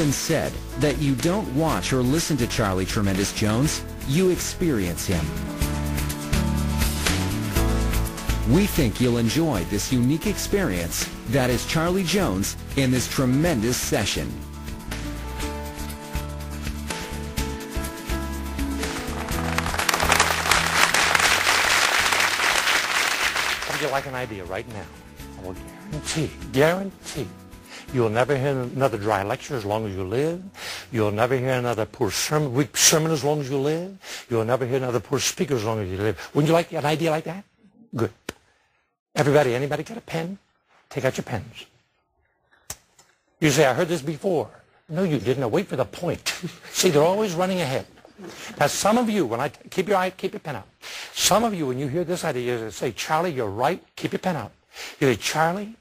often said that you don't watch or listen to Charlie Tremendous Jones, you experience him. We think you'll enjoy this unique experience that is Charlie Jones in this tremendous session. How would you like an idea right now? I will guarantee, you'll never hear another dry lecture as long as you live. You'll never hear another weak sermon as long as you live. You'll never hear another poor speaker as long as you live. Wouldn't you like an idea like that? Good. Everybody, anybody got a pen? Take out your pens. You say, I heard this before. No, you didn't. Now wait for the point. See, they're always running ahead. Now, some of you, when I keep your pen out. Some of you, when you hear this idea, you say, Charlie, you're right. Keep your pen out. You say, Charlie,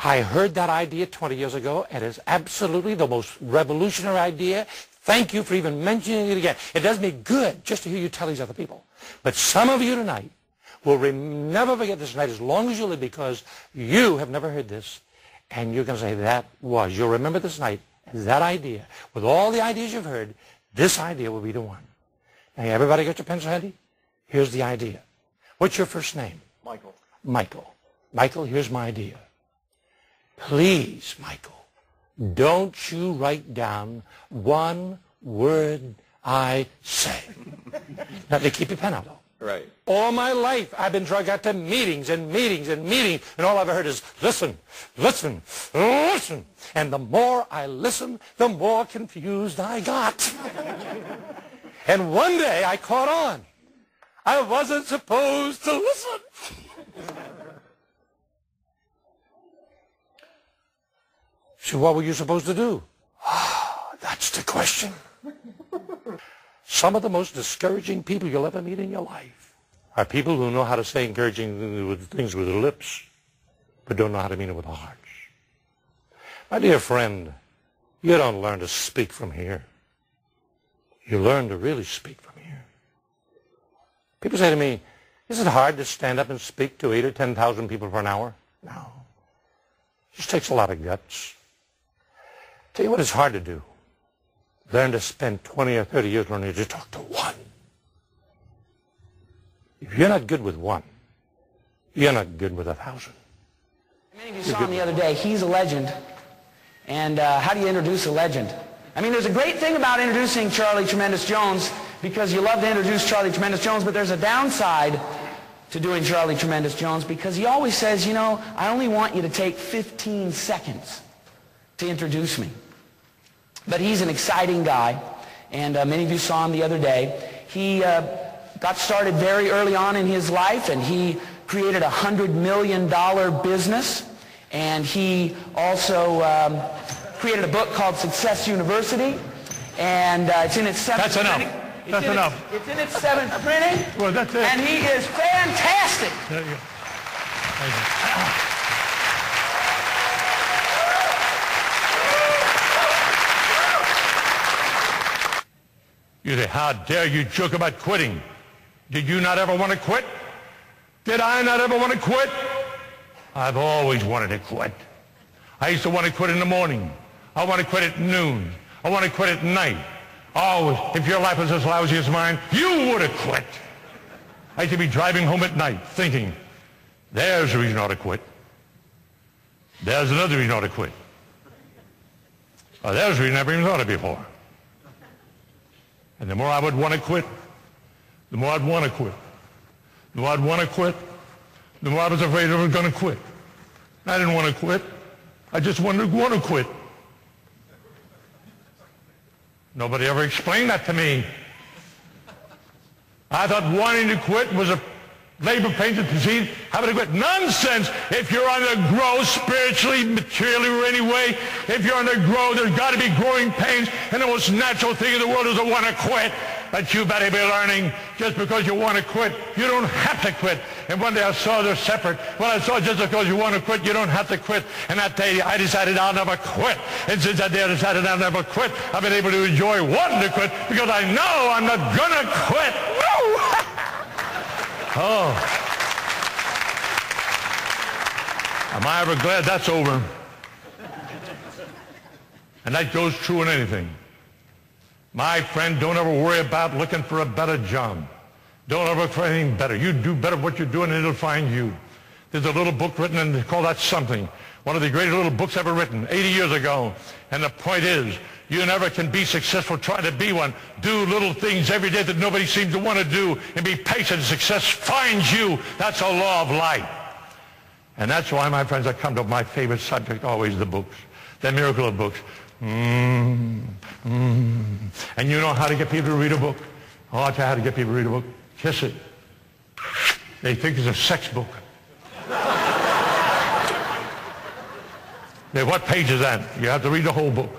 I heard that idea 20 years ago, and it's absolutely the most revolutionary idea. Thank you for even mentioning it again. It does me good just to hear you tell these other people. But some of you tonight will never forget this night as long as you live, because you have never heard this, and you're going to say, you'll remember this night as that idea. With all the ideas you've heard, this idea will be the one. Now, everybody got your pencil handy? Here's the idea. What's your first name? Michael. Michael. Michael, here's my idea. Please, Michael, don't you write down one word I say. Now, they keep your pen out, though. Right. All my life, I've been drug out to meetings and meetings and meetings, and all I've heard is, listen, listen, listen. And the more I listened, the more confused I got. And one day, I caught on. I wasn't supposed to listen. So what were you supposed to do? That's the question. Some of the most discouraging people you'll ever meet in your life are people who know how to say encouraging things with their lips, but don't know how to mean it with their hearts. My dear friend, you don't learn to speak from here. You learn to really speak from here. People say to me, is it hard to stand up and speak to 8,000 or 10,000 people for an hour? No. It just takes a lot of guts. Tell you what it's hard to do. Learn to spend 20 or 30 years learning to talk to one. If you're not good with one, you're not good with 1,000. Many of you saw him the other day. He's a legend. And how do you introduce a legend? I mean, there's a great thing about introducing Charlie Tremendous Jones, because you love to introduce Charlie Tremendous Jones, but there's a downside to doing Charlie Tremendous Jones, because he always says, you know, I only want you to take 15 seconds to introduce me. But he's an exciting guy, and many of you saw him the other day. He got started very early on in his life, and he created a $100 million business, and he also created a book called Success University, and it's in its seventh printing. That's enough. It's in its seventh printing. Well, that's it. And he is fantastic. There you go. Thank you. You say, how dare you joke about quitting? Did you not ever want to quit? Did I not ever want to quit? I've always wanted to quit. I used to want to quit in the morning. I want to quit at noon. I want to quit at night. Oh, if your life was as lousy as mine, you would have quit. I used to be driving home at night thinking, there's the reason I ought to quit. There's another reason I ought to quit. Oh, there's the reason I never even thought of before. And the more I would want to quit, the more I'd want to quit. The more I'd want to quit, the more I was afraid I was going to quit. I didn't want to quit. I just wanted to want to quit. Nobody ever explained that to me. I thought wanting to quit was a labor pain disease. Having to quit. Nonsense! If you're on the grow spiritually, materially, or any way, if you're on the grow, there's got to be growing pains, and the most natural thing in the world is to want to quit. But you better be learning, just because you want to quit, you don't have to quit. And one day I saw they're separate. Well, I saw just because you want to quit, you don't have to quit. And that day I decided I'll never quit. And since that day I decided I'll never quit, I've been able to enjoy wanting to quit, because I know I'm not going to quit. Woo! Oh. Am I ever glad that's over? And that goes true in anything. My friend, don't ever worry about looking for a better job. Don't ever look for anything better. You do better what you're doing and it'll find you. There's a little book written and they call that Something. One of the greatest little books ever written, 80 years ago. And the point is, you never can be successful trying to be one. Do little things every day that nobody seems to want to do and be patient. Success finds you. That's a law of life. And that's why, my friends, I come to my favorite subject, always the books. The miracle of books. And you know how to get people to read a book? Oh, I'll tell you how to get people to read a book. Kiss it. They think it's a sex book. What page is that? You have to read the whole book.